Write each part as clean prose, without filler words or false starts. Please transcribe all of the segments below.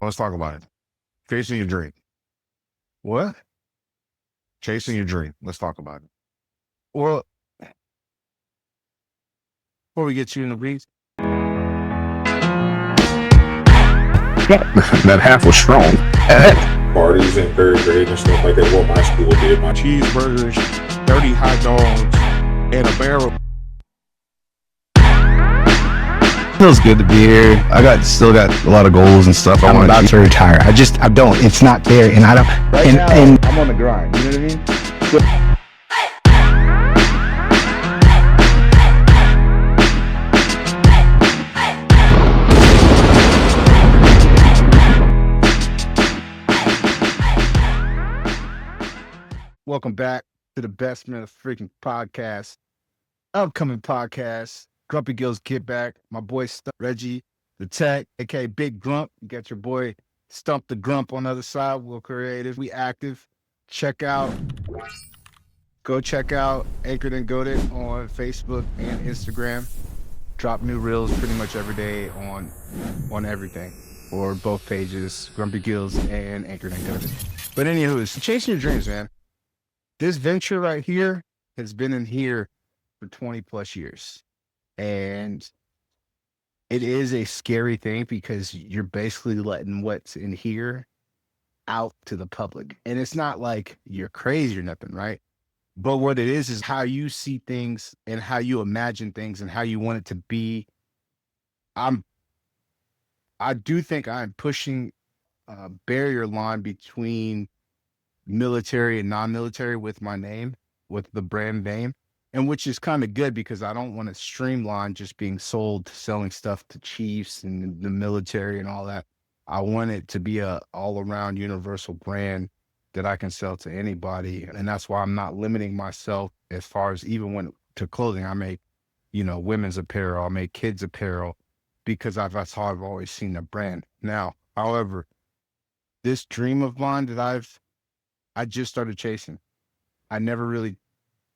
Let's talk about it. Chasing your dream. What? Chasing your dream. Let's talk about it. Well, before we get you in the weeds, that half was strong. Parties in third grade and stuff like that. What my school did, my cheeseburgers, 30 hot dogs, and a barrel. Feels good to be here. Still got a lot of goals and stuff. I'm about to retire. I don't. It's not there, and I don't. Right now, I'm on the grind. You know what I mean? Welcome back to the Best Man of Freaking Podcast. Upcoming podcast. Grumpy Gills Get Back. My boy Stump, Reggie, the tech, aka Big Grump. You got your boy Stump the Grump on the other side. We're creative. We active. Go check out Anchored and Goated on Facebook and Instagram. Drop new reels pretty much every day on everything. Or both pages, Grumpy Gills and Anchored and Goated. But anywho, it's chasing your dreams, man. This venture right here has been in here for 20 plus years. And it is a scary thing because you're basically letting what's in here out to the public. And it's not like you're crazy or nothing, right? But what it is how you see things and how you imagine things and how you want it to be. I do think I'm pushing a barrier line between military and non-military with my name, with the brand name. And which is kind of good because I don't want to streamline just being sold, selling stuff to chiefs and the military and all that. I want it to be a all-around universal brand that I can sell to anybody. And that's why I'm not limiting myself as far as even when to clothing. I make, women's apparel, I make kids apparel because that's how I've always seen the brand. Now, however, this dream of mine that I just started chasing. I never really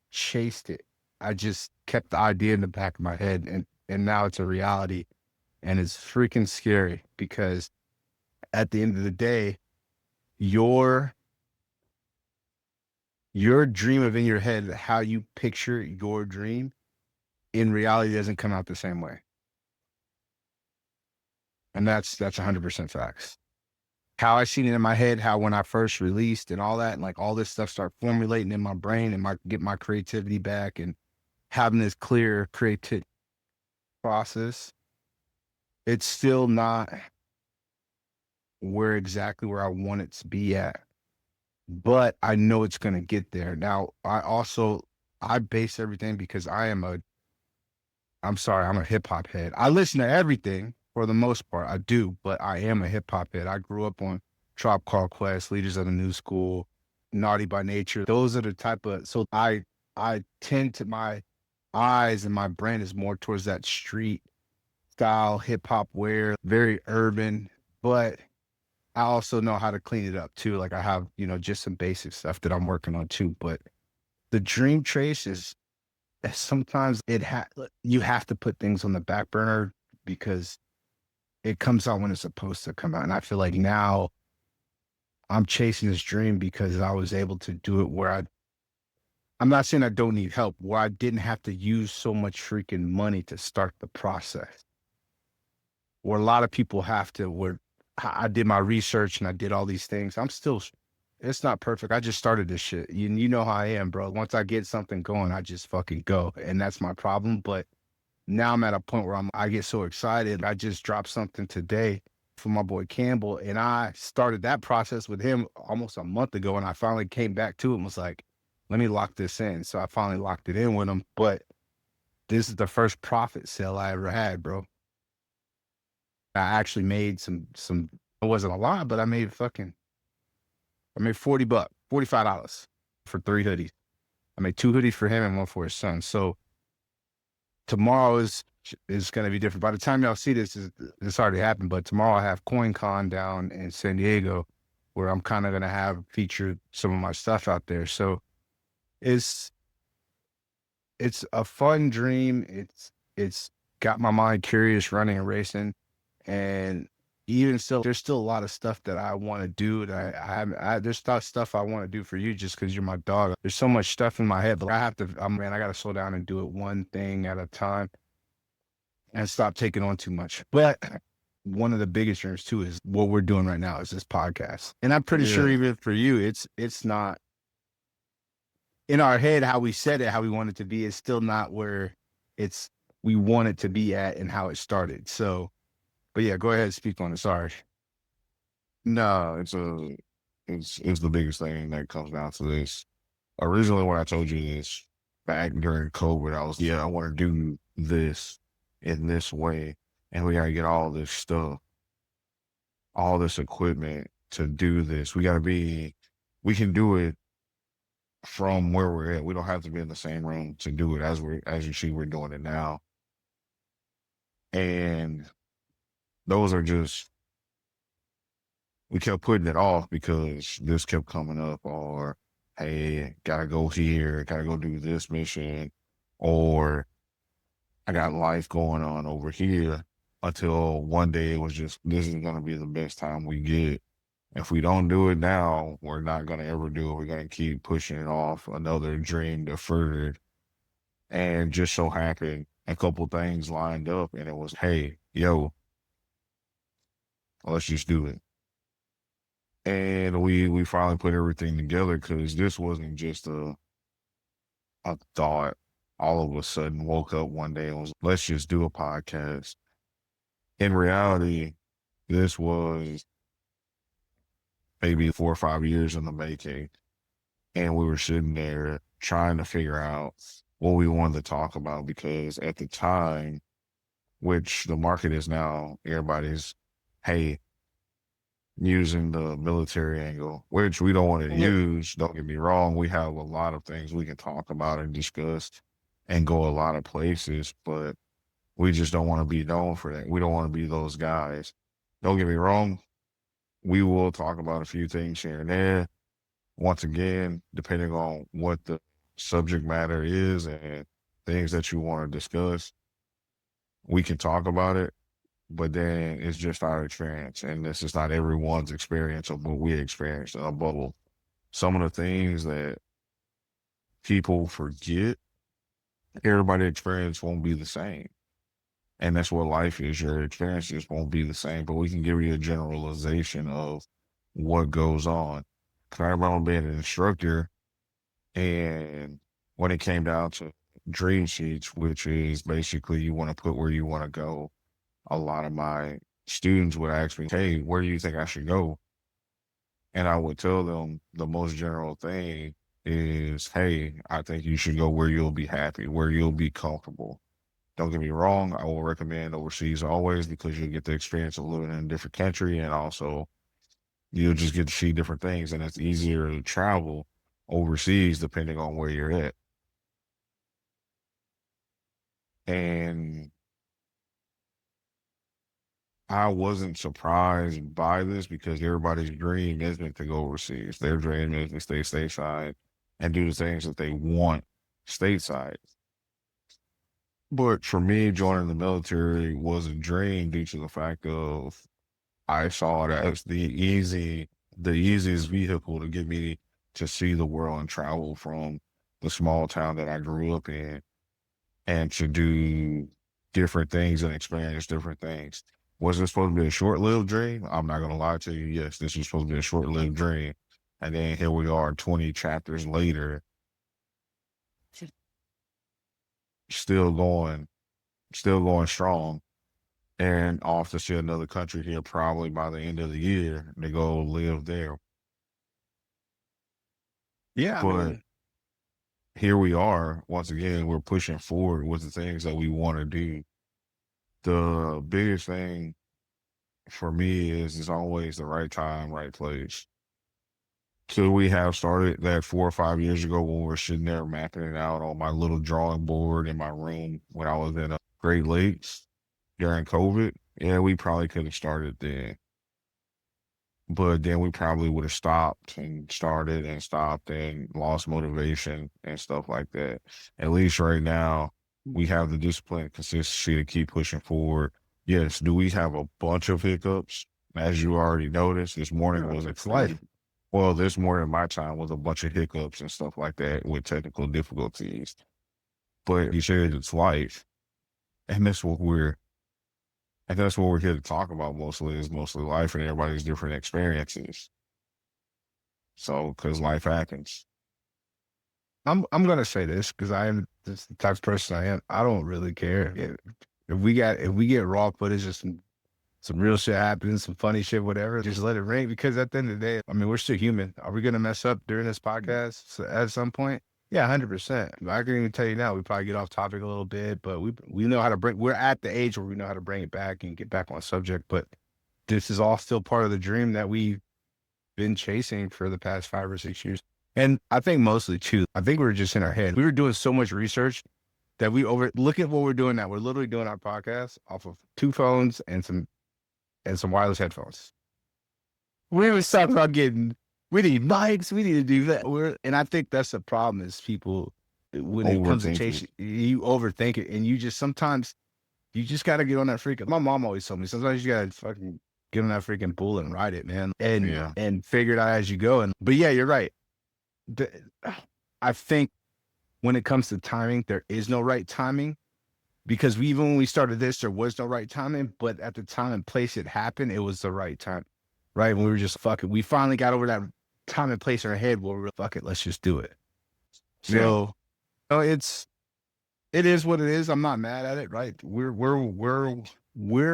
chased it. I just kept the idea in the back of my head and now it's a reality and it's freaking scary because at the end of the day, your dream of in your head, how you picture your dream in reality doesn't come out the same way. And that's 100% facts. How I seen it in my head, how when I first released and all that, and like all this stuff start formulating in my brain and get my creativity back and having this clear creative process, it's still not exactly where I want it to be at. But I know it's going to get there. Now, I base everything because I'm a hip hop head. I listen to everything for the most part. I do, but I am a hip hop head. I grew up on Tribe Called Quest, Leaders of the New School, Naughty by Nature. Those are the type of, so I tend to, my eyes and my brain is more towards that street style, hip hop wear, very urban, but I also know how to clean it up too. Like I have, just some basic stuff that I'm working on too, but the dream trace is sometimes you have to put things on the back burner because it comes out when it's supposed to come out. And I feel like now I'm chasing this dream because I was able to do it where I'm not saying I don't need help, where I didn't have to use so much freaking money to start the process. Where a lot of people have to, where I did my research and I did all these things. It's not perfect. I just started this shit. You know how I am, bro. Once I get something going, I just fucking go. And that's my problem. But now I'm at a point where I get so excited. I just dropped something today for my boy Campbell. And I started that process with him almost a month ago. And I finally came back to it and was like, let me lock this in. So I finally locked it in with him. But this is the first profit sale I ever had, bro. I actually made some, it wasn't a lot, but I made $40, $45 for 3 hoodies. I made 2 hoodies for him and 1 for his son. So tomorrow is going to be different. By the time y'all see this, it's already happened, but tomorrow I have CoinCon down in San Diego where I'm kind of going to have featured some of my stuff out there. So it's a fun dream. It's got my mind curious, running and racing. And even still, there's still a lot of stuff that I want to do that I haven't. There's stuff I want to do for you just because you're my dog. There's so much stuff in my head, but I have to. Man, I got to slow down and do it one thing at a time and stop taking on too much. But one of the biggest dreams too is what we're doing right now is this podcast, and I'm pretty sure even for you, it's not in our head how we said it, how we want it to be. It's still not where it's we want it to be at and how it started. So, but yeah, go ahead and speak on it. Sorry. No, it's the biggest thing that comes down to this. Originally, when I told you this back during COVID, I want to do this in this way, and we gotta get all this stuff, all this equipment to do this. We can do it from where we're at. We don't have to be in the same room to do it as you see, we're doing it now. And those are just, we kept putting it off because this kept coming up, or, hey, gotta go here, gotta go do this mission, or I got life going on over here, until one day it was just, this is gonna be the best time we get. If we don't do it now, we're not gonna ever do it. We're gonna keep pushing it off, another dream deferred. And just so happened, a couple things lined up, and it was, hey, yo, let's just do it. And we finally put everything together, because this wasn't just a thought. All of a sudden woke up one day and was, let's just do a podcast. In reality, this was maybe 4 or 5 years in the making. And we were sitting there trying to figure out what we wanted to talk about, because at the time, which the market is now, everybody's, hey, using the military angle, which we don't want to use. Don't get me wrong. We have a lot of things we can talk about and discuss and go a lot of places, but we just don't want to be known for that. We don't want to be those guys. Don't get me wrong. We will talk about a few things here and there. Once again, depending on what the subject matter is and things that you want to discuss, we can talk about it, but then it's just our experience. And this is not everyone's experience of what we experienced in a bubble. Some of the things that people forget, everybody's experience won't be the same. And that's what life is. Your experiences won't be the same, but we can give you a generalization of what goes on. Because I remember being an instructor, and when it came down to dream sheets, which is basically you want to put where you want to go, a lot of my students would ask me, hey, where do you think I should go? And I would tell them the most general thing is, hey, I think you should go where you'll be happy, where you'll be comfortable. Don't get me wrong, I will recommend overseas always, because you'll get the experience of living in a different country, and also you'll just get to see different things, and it's easier to travel overseas depending on where you're at. And I wasn't surprised by this, because everybody's dream isn't to go overseas. Their dream is to stay stateside and do the things that they want stateside. But for me, joining the military was a dream due to the fact of I saw it as the easiest vehicle to get me to see the world and travel from the small town that I grew up in, and to do different things and experience different things. Was this supposed to be a short-lived dream? I'm not going to lie to you. Yes, this was supposed to be a short-lived dream. And then here we are 20 chapters later, still going strong, and off to see another country here probably by the end of the year to go live there. Yeah. But here we are, once again, we're pushing forward with the things that we want to do. The biggest thing for me is it's always the right time, right place. Could we have started that 4 or 5 years ago when we were sitting there mapping it out on my little drawing board in my room when I was in Great Lakes during COVID? Yeah, we probably could have started then. But then we probably would have stopped and started and stopped and lost motivation and stuff like that. At least right now, we have the discipline and consistency to keep pushing forward. Yes, do we have a bunch of hiccups? As you already noticed, this morning was It's life. Well, this morning my time was a bunch of hiccups and stuff like that with technical difficulties. But he said it's life, and that's what we're here to talk about mostly, is mostly life and everybody's different experiences. So, because life happens. I'm gonna say this because I am just the type of person I am. I don't really care if we get raw footage of some real shit happening, some funny shit, whatever. Just let it ring, because at the end of the day, I mean, we're still human. Are we gonna mess up during this podcast at some point? Yeah, 100%. I can even tell you now, we probably get off topic a little bit, but we know how to bring. We're at the age where we know how to bring it back and get back on subject. But this is all still part of the dream that we've been chasing for the past 5 or 6 years. And I think mostly too, I think we were just in our head. We were doing so much research that look at what we're doing now. We're literally doing our podcast off of 2 phones and some wireless headphones. We were talking about we need mics, we need to do that. And I think that's the problem, is people, when it comes to chasing, you overthink it, and sometimes you just got to get on that freaking. My mom always told me, sometimes you got to fucking get on that freaking bull and ride it, man, and figure it out as you go. But yeah, you're right. I think when it comes to timing, there is no right timing, because even when we started this, there was no right timing. But at the time and place it happened, it was the right time, right? When we were just fucking, we finally got over that time and place in our head where we were, fuck it, let's just do it. So, it is what it is. I'm not mad at it, right? We're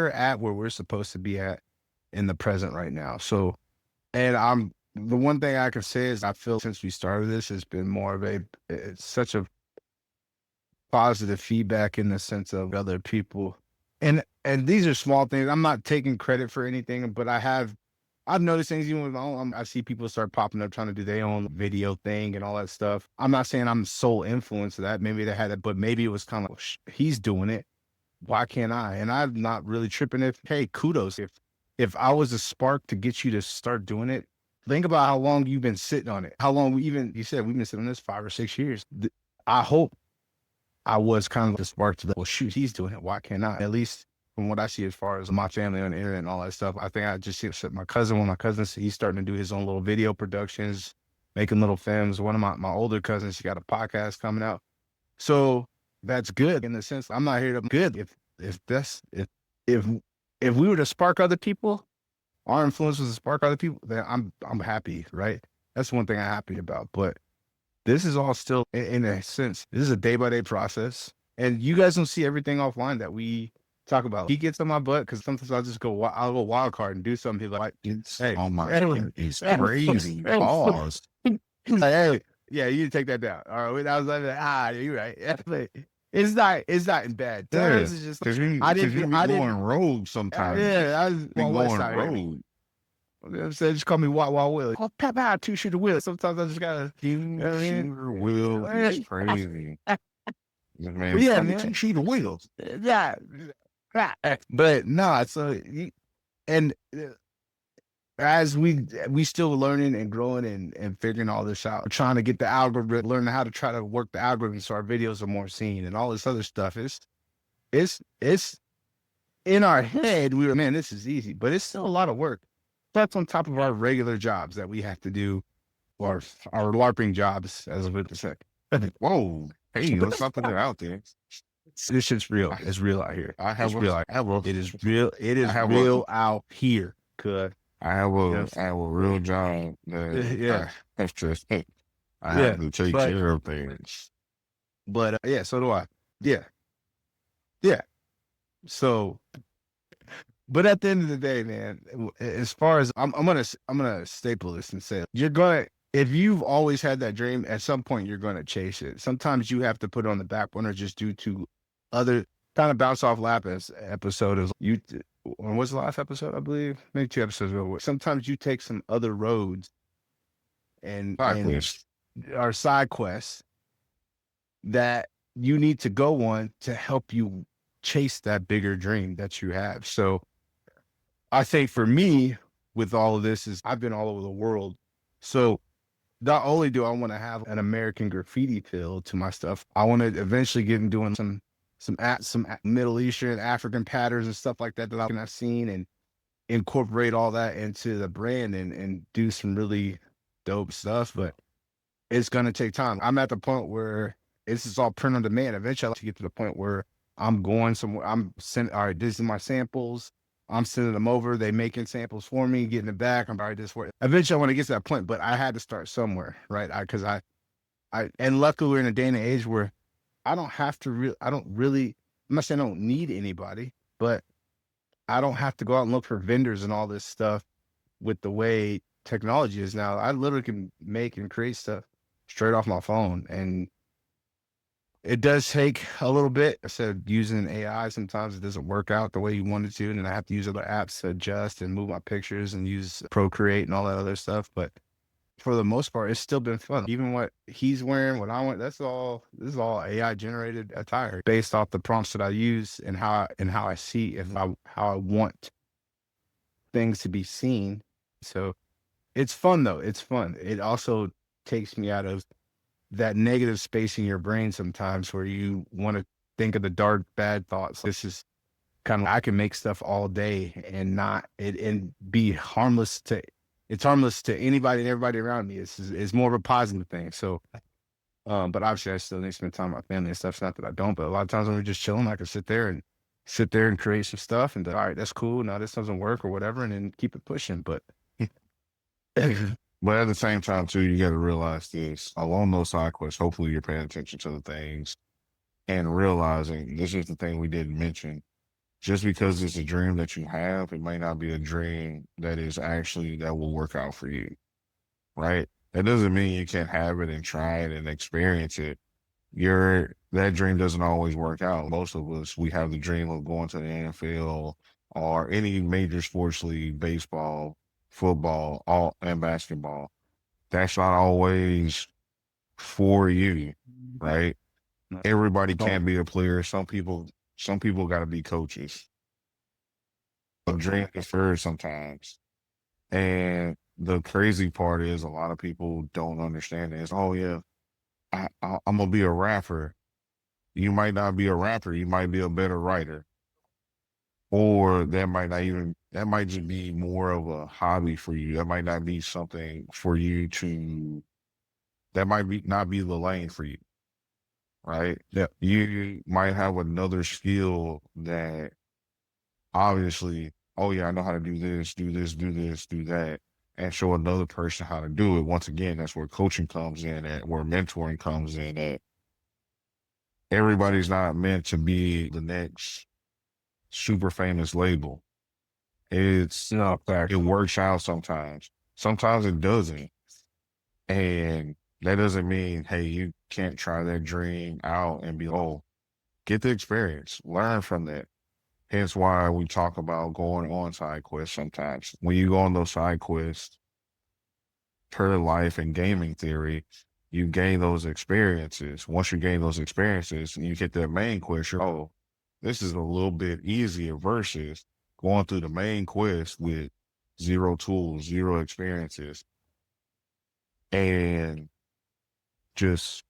at where we're supposed to be at in the present right now. So, and the one thing I can say is I feel since we started this, it's been more of it's such a positive feedback in the sense of other people. And these are small things. I'm not taking credit for anything, but I've noticed things even with my own. I see people start popping up trying to do their own video thing and all that stuff. I'm not saying I'm sole influence of that. Maybe they had it, but maybe it was kind of like, he's doing it, why can't I? And I'm not really tripping. Hey, kudos. If I was a spark to get you to start doing it, think about how long you've been sitting on it. How long you said we've been sitting on this 5 or 6 years. I hope I was kind of the spark to well, shoot, he's doing it, why can't I? At least from what I see as far as my family on the internet and all that stuff, I think I just see my cousin, one of my cousins, he's starting to do his own little video productions, making little films. One of my older cousins, he got a podcast coming out. So that's good in the sense, I'm not here to good. If we were to spark other people, our influence was to spark other people, then I'm happy, right? That's one thing I'm happy about. But this is all still, in a sense, this is a day-by-day process. And you guys don't see everything offline that we talk about. He gets on my butt because sometimes I'll go wild card and do something. He's like, hey, oh my, it's crazy. Pause. He's like, hey, yeah, you need to take that down. All right. I was like, you're right. It's not in bad terms. It's just I didn't going rogue sometimes. Yeah, I was going rogue. You know what I'm saying? Just call me Wild Willie. Oh, pap out 2-shooter Willie. Sometimes I just gotta 2-shooter Will is crazy. Man, yeah, man. 2-shooter Wills. Yeah. But no, so and as we still learning and growing and figuring all this out, trying to get the algorithm, learning how to try to work the algorithm so our videos are more seen and all this other stuff. It's in our head. We were, man, this is easy, but it's still a lot of work. That's on top of our regular jobs that we have to do, or our LARPing jobs, as I would say. Whoa, hey, let's not put it out there. This shit's real. It's real out here. It is real. It is real out here. I have a real job. That's just I have to take care of things. But so do I. Yeah. So, but at the end of the day, man, as far as I'm gonna staple this and say, if you've always had that dream, at some point you're gonna chase it. Sometimes you have to put it on the back burner just due to other kind of bounce off lap episode of you. When was the last episode? I believe maybe 2 episodes ago. Sometimes you take some other roads and side quests that you need to go on to help you chase that bigger dream that you have. So I think for me, with all of this, is I've been all over the world. So not only do I want to have an American graffiti feel to my stuff, I want to eventually get into doing some Middle Eastern, African patterns and stuff like that I've seen, and incorporate all that into the brand and do some really dope stuff. But it's gonna take time. I'm at the point where this is all print on demand. Eventually, I'll have to get to the point where I'm going somewhere. I'm sending, all right, this is my samples. I'm sending them over. They making samples for me, getting it back. I'm all right, this work. Eventually, I want to get to that point, but I had to start somewhere, right? Because and luckily we're in a day and age where I don't have to really, I don't really, I'm not saying I don't need anybody, but I don't have to go out and look for vendors and all this stuff with the way technology is now. I literally can make and create stuff straight off my phone. And it does take a little bit. I said using AI, sometimes it doesn't work out the way you want it to. And then I have to use other apps to adjust and move my pictures and use Procreate and all that other stuff. But for the most part, it's still been fun. Even what he's wearing, what I want, this is all AI generated attire based off the prompts that I use and how I see and how I want things to be seen. So it's fun though. It's fun. It also takes me out of that negative space in your brain sometimes where you want to think of the dark, bad thoughts. This is kind of, I can make stuff all day and not it and be harmless to, it's harmless to anybody and everybody around me. It's more of a positive thing. So, but obviously I still need to spend time with my family and stuff. It's not that I don't, but a lot of times when we're just chilling, I can sit there and create some stuff and all right, that's cool. Now this doesn't work or whatever. And then keep it pushing. But But at the same time, too, you got to realize this. Along those side quests, hopefully you're paying attention to the things and realizing this is the thing we didn't mention. Just because it's a dream that you have, it may not be a dream that is actually that will work out for you, right? That doesn't mean you can't have it and try it and experience it. That dream doesn't always work out. Most of us, we have the dream of going to the NFL or any major sports league, baseball, football, all and basketball. That's not always for you, right? Everybody can't be a player. Some people got to be coaches. A dream deferred sometimes. And the crazy part is a lot of people don't understand this. Oh yeah, I'm gonna be a rapper. You might not be a rapper. You might be a better writer, or that might just be more of a hobby for you. That might not be something for you to. That might be not be the lane for you, right? yeah, You might have another skill that obviously, oh yeah, I know how to do this, do this, do this, do that, and show another person how to do it. Once again, that's where coaching comes in at, where mentoring comes in at. Everybody's not meant to be the next super famous label. no, fact. It works out sometimes. Sometimes it doesn't. And that doesn't mean, hey, you can't try that dream out and be, oh, get the experience, learn from that. Hence why we talk about going on side quests sometimes. When you go on those side quests, per life and gaming theory, you gain those experiences. Once you gain those experiences and you hit that main quest, you're, oh, this is a little bit easier versus going through the main quest with zero tools, zero experiences, and just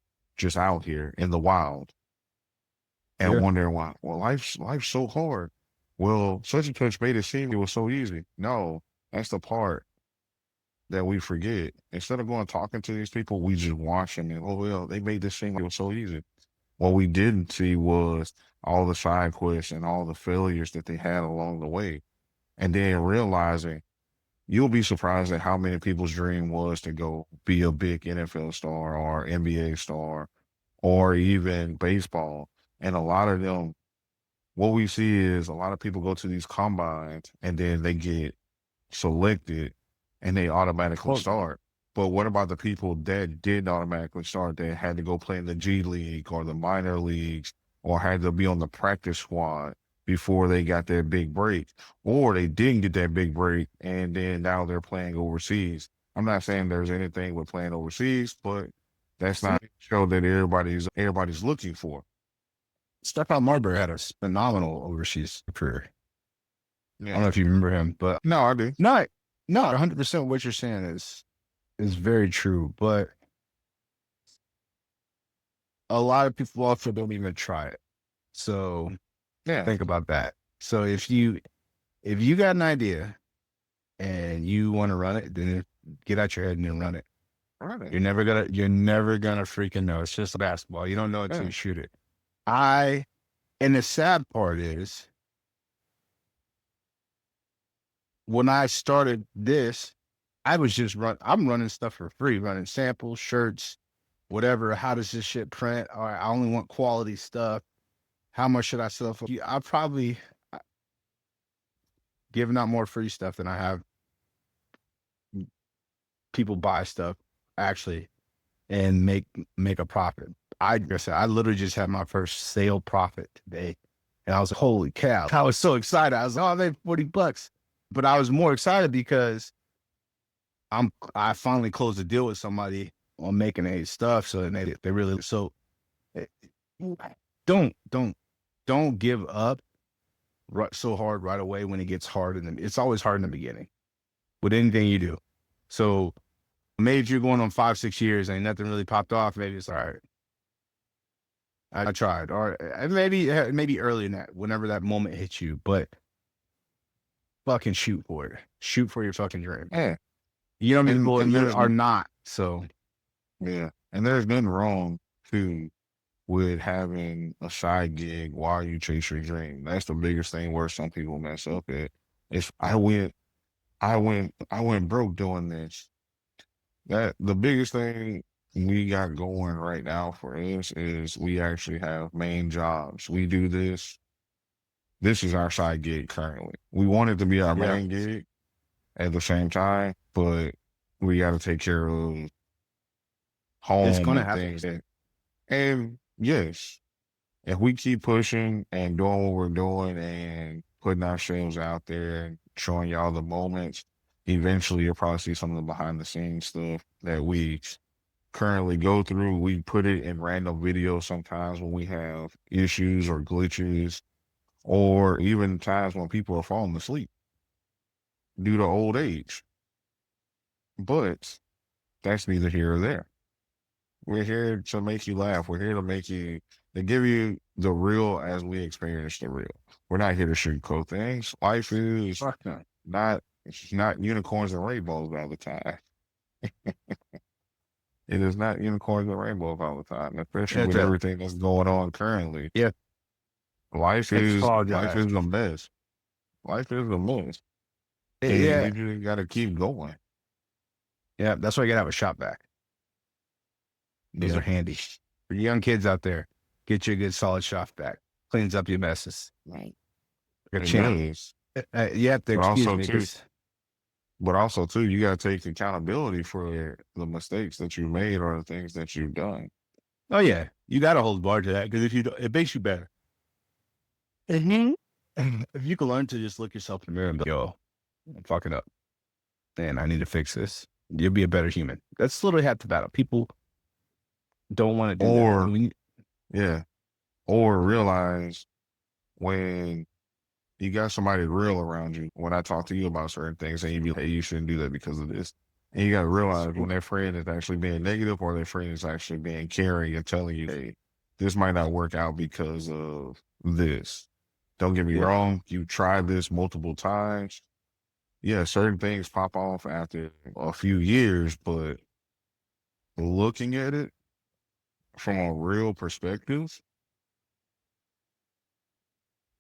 out here in the wild and Yeah. wondering why. Well, life's so hard. Well, such and such made it seem it was so easy. No, that's the part that we forget. Instead of going talking to these people, we just watch them and oh well, they made this seem like it was so easy. What we didn't see was all the side quests and all the failures that they had along the way. And then realizing you'll be surprised at how many people's dream was to go be a big NFL star or NBA star or even baseball. And a lot of them, what we see is a lot of people go to these combines and then they get selected and they automatically start. But what about the people that did automatically start that had to go play in the G League or the minor leagues or had to be on the practice squad before they got their big break? Or they didn't get that big break and then now they're playing overseas. I'm not saying there's anything with playing overseas, but that's not a show that everybody's looking for. Stephon Marbury had a phenomenal overseas career. I don't know Yeah. if you remember him, but No, I do. no, 100% what you're saying is very true. But a lot of people also don't even try it. So Yeah. think about that. So if you got an idea and you want to run it, then get out your head and then run it. Right. You're never gonna freaking know. It's just basketball. You don't know until Yeah. you shoot it. And the sad part is, when I started this, I was just I'm running stuff for free, running samples, shirts, whatever. How does this shit print? All right, I only want quality stuff. How much should I sell for? I probably giving out more free stuff than I have people buy stuff actually and make a profit. Like I said, I literally just had my first sale profit today. And I was like, holy cow. I was so excited. I was like, oh, I made $40. But I was more excited because I finally closed a deal with somebody on making a stuff. So they really eh, don't give up so hard right away when it gets hard, and it's always hard in the beginning with anything you do. So maybe if you're going on 5-6 years and nothing really popped off, maybe it's all right. I tried, or maybe early in that, whenever that moment hits you, but fucking shoot for it. Shoot for your fucking dream. Yeah. You know what I mean? And People there's are not. So yeah, and there's nothing wrong too with having a side gig while you chase your dream. That's the biggest thing where some people mess up at. If I went broke doing this. That the biggest thing we got going right now for us is we actually have main jobs. We do this. This is our side gig currently. We want it to be our Yeah. main gig at the same time, but we got to take care of home It's gonna and happen. things. And yes, if we keep pushing and doing what we're doing and putting ourselves out there and showing y'all the moments, eventually you'll probably see some of the behind the scenes stuff that we currently go through. We put it in random videos sometimes when we have issues or glitches, or even times when people are falling asleep due to old age. But that's neither here or there. We're here to make you laugh. We're here to give you the real as we experience the real. We're not here to sugarcoat things. Life is Fuck no. it's not unicorns and rainbows all the time. It is not unicorns and rainbows all the time, especially with everything that's going on currently. Yeah. Life is the mess. Life is the mess. Yeah. And you just gotta keep going. Yeah. That's why you gotta have a shop vac. Those are handy. For young kids out there, get you a good solid shop vac. Cleans up your messes. Right. Like a champ. You have to excuse me. But also too, you gotta take accountability for the mistakes that you made or the things that you've done. Oh yeah, you gotta hold the bar to that, because if you don't, it makes you better. If you can learn to just look yourself in the mirror and be, yo, I'm fucking up, and I need to fix this, you'll be a better human. That's literally half the battle. People don't want to do that. Or realize when you got somebody real around you, when I talk to you about certain things and you be like, hey, you shouldn't do that because of this. And you got to realize when their friend is actually being negative or their friend is actually being caring and telling you, hey, this might not work out because of this. Don't get me wrong. You tried this multiple times. Yeah, certain things pop off after a few years, but looking at it from a real perspective,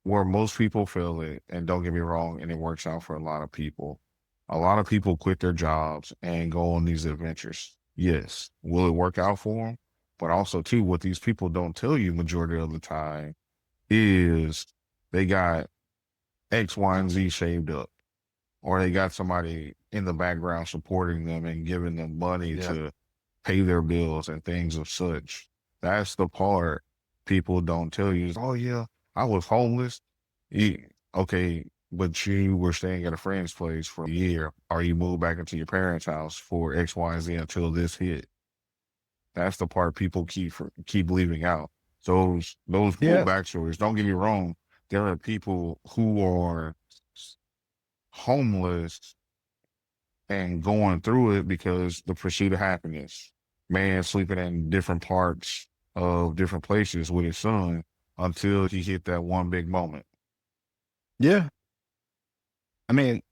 where most people feel it, and don't get me wrong, and it works out for a lot of people. A lot of people quit their jobs and go on these adventures. Yes. Will it work out for them? But also, too, what these people don't tell you majority of the time is they got X, Y, and Z saved up, or they got somebody in the background supporting them and giving them money to pay their bills and things of such. That's the part people don't tell you. Oh, yeah, I was homeless. Okay, but you were staying at a friend's place for a year, or you moved back into your parents' house for X, Y, and Z until this hit. That's the part people keep leaving out. Those back stories. Don't get me wrong. There are people who are homeless and going through it because the pursuit of happiness. Man sleeping in different parts of different places with his son until he hit that one big moment. Yeah. I mean,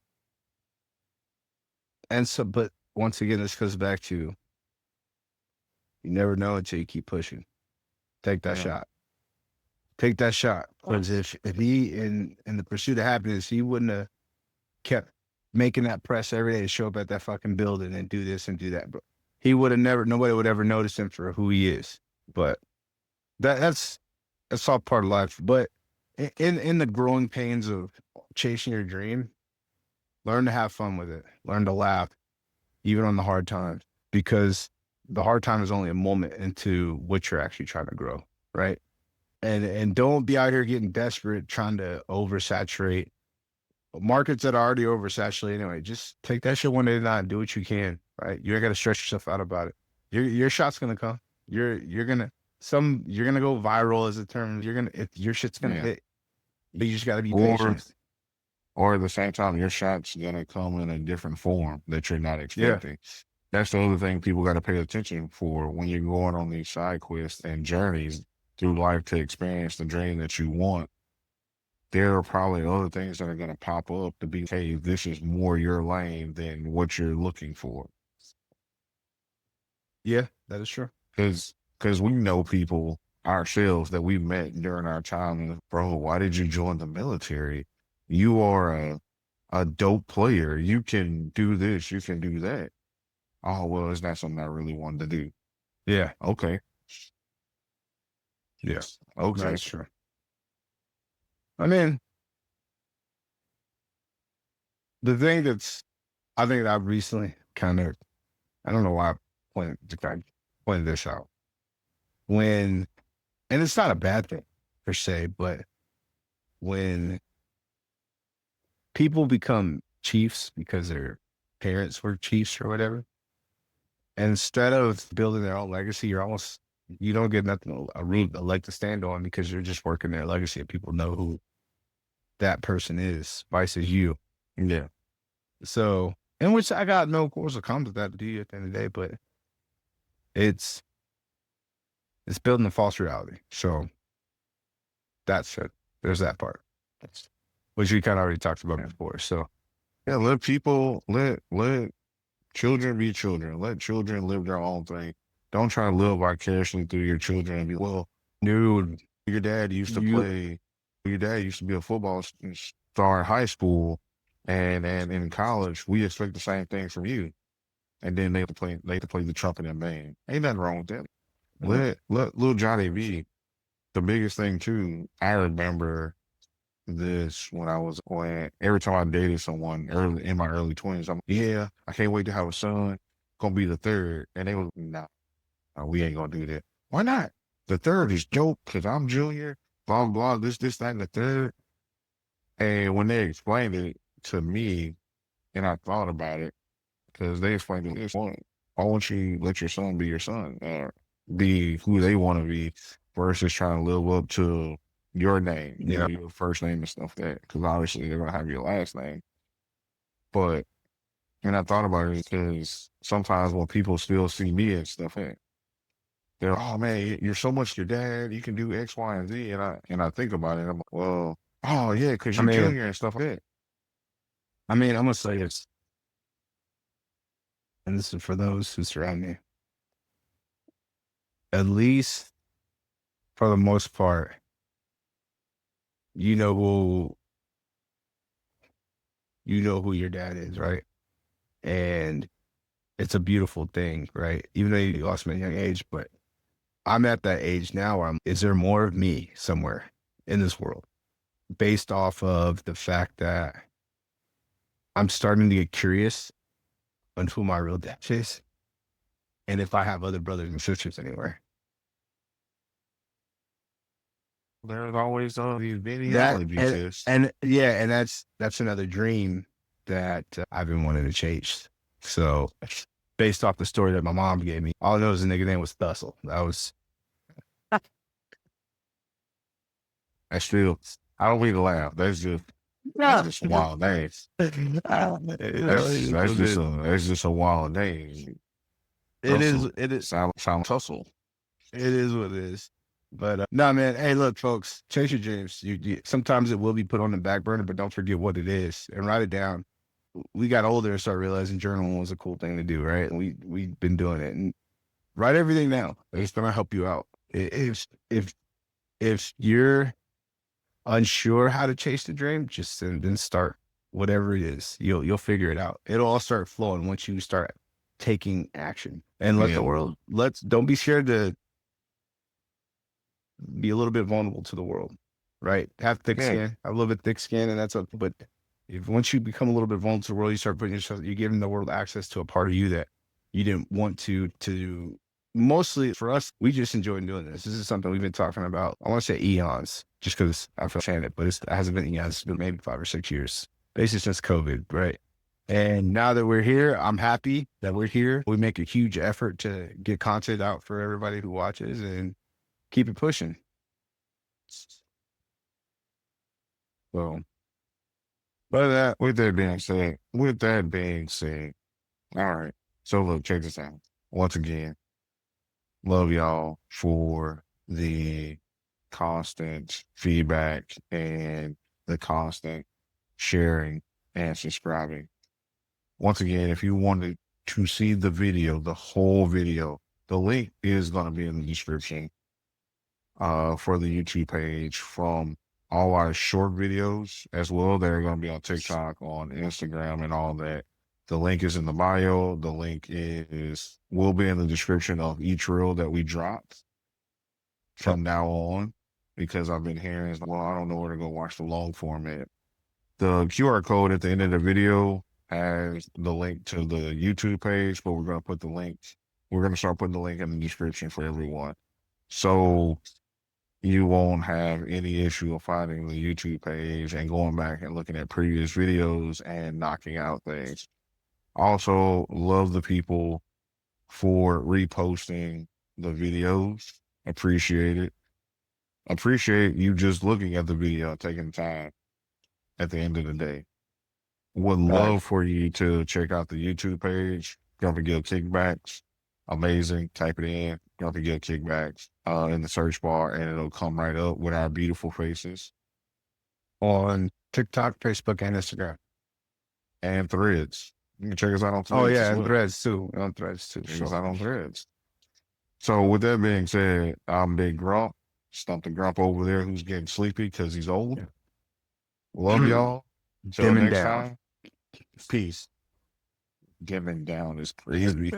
And so, but once again, this goes back to you never know until you keep pushing. Take that Yeah. shot. Take that shot. Because if he in the pursuit of happiness, he wouldn't have kept making that press every day to show up at that fucking building and do this and do that, bro. He would have never. Nobody would ever notice him for who he is. But that's all part of life. But in the growing pains of chasing your dream, learn to have fun with it. Learn to laugh, even on the hard times, because the hard time is only a moment into what you're actually trying to grow, right? And don't be out here getting desperate trying to oversaturate markets that are already oversaturated anyway. Just take that shit one day at a time. Do what you can, right? You ain't got to stress yourself out about it. Your shot's gonna come. You're gonna go viral as a term. Your shit's gonna hit. But you just got to be patient. Or at the same time, your shot's gonna come in a different form that you're not expecting. That's the other thing people got to pay attention for when you're going on these side quests and journeys through life to experience the dream that you want. There are probably other things that are going to pop up to be, hey, this is more your lane than what you're looking for. Yeah, that is true. Because we know people ourselves that we met during our time. Bro, why did you join the military? You are a dope player. You can do this. You can do that. Oh, well, it's not something I really wanted to do. Yeah. Okay. Yes. Okay. That's true. I mean, the thing I think that I've recently kind of, I don't know why I pointed this out. And it's not a bad thing per se, but when people become chiefs because their parents were chiefs or whatever, instead of building their own legacy, you don't get nothing, a leg to stand on, because you're just working their legacy and people know who that person is, vice as you. Yeah. So, in which I got no course of conduct that to do at the end of the day, but it's building a false reality. So that's it. There's that part, which we kind of already talked about before. So yeah, let children be children. Let children live their own thing. Don't try to live vicariously through your children and be, well, dude, your dad used to be a football star in high school, and in college, we expect the same thing from you. And then they have to play the trumpet and band. Ain't nothing wrong with that. Let little Johnny be. The biggest thing too, I remember this when every time I dated someone in my early 20s, I can't wait to have a son. Gonna be the third. And they was, nah, we ain't gonna do that. Why not? The third is dope because I'm junior, blah, blah, this, that, and the third. And when they explained it to me, and I thought about it, because they explained it this point, why won't you let your son be your son? Be who they want to be versus trying to live up to your name, your first name and stuff like that. Because obviously they're going to have your last name. But, and I thought about it because sometimes when people still see me and stuff, they're, oh man, you're so much your dad. You can do X, Y, and Z. And I think about it. I'm like, well, oh yeah, because you're junior and stuff like that. I mean, I'm going to say this, and this is for those who surround me. At least for the most part, you know who your dad is, right? And it's a beautiful thing, right? Even though you lost me at a young age, but I'm at that age now where is there more of me somewhere in this world, based off of the fact that I'm starting to get curious on who my real dad is, and if I have other brothers and sisters anywhere. There's always these videos. And that's another dream that I've been wanting to chase. So based off the story that my mom gave me, all I know is the nigga name was Thussle. I don't mean to laugh. That's just a wild name. That's just a wild name. It is. Sound tussle. It is what it is. But no, man. Hey, look, folks, chase your dreams. Sometimes it will be put on the back burner, but don't forget what it is and write it down. we got older and started realizing journaling was a cool thing to do, right? And we've been doing it. And write everything down. It's gonna help you out. If you're unsure how to chase the dream, just then start whatever it is. You'll figure it out. It'll all start flowing once you start taking action. And let the world don't be scared to be a little bit vulnerable to the world, right? Have thick skin, have a little bit thick skin, and that's okay. But if once you become a little bit vulnerable to the world, you start putting yourself, you're giving the world access to a part of you that you didn't want to. Mostly for us, we just enjoy doing this. This is something we've been talking about. I want to say eons, just because I feel saying it, but it hasn't been eons. It's been maybe 5 or 6 years, basically since COVID, right? And now that we're here, I'm happy that we're here. We make a huge effort to get content out for everybody who watches and keep it pushing. So, but with that being said, all right. So look, check this out. Once again, love y'all for the constant feedback and the constant sharing and subscribing. Once again, if you wanted to see the video, the whole video, the link is going to be in the description for the YouTube page from all our short videos as well. They're going to be on TikTok, on Instagram, and all that. The link is in the bio. The link will be in the description of each reel that we dropped from now on, because I've been hearing, well, I don't know where to go watch the long format. The QR code at the end of the video has the link to the YouTube page, but we're going to start putting the link in the description for everyone. So you won't have any issue of finding the YouTube page and going back and looking at previous videos and knocking out things. Also, love the people for reposting the videos. Appreciate it. Appreciate you just looking at the video, taking time at the end of the day. Would love for you to check out the YouTube page. Don't forget kickbacks. Amazing. Type it in. Don't forget kickbacks in the search bar, and it'll come right up with our beautiful faces. On TikTok, Facebook, and Instagram. And Threads. You can check us out on Threads. Oh, yeah, and Threads too. On Threads too. Check us out on Threads. So with that being said, I'm Big Grump. Stump the Grump over there who's getting sleepy because he's old. Yeah. Love y'all. Until next time. Peace. Giving down is crazy.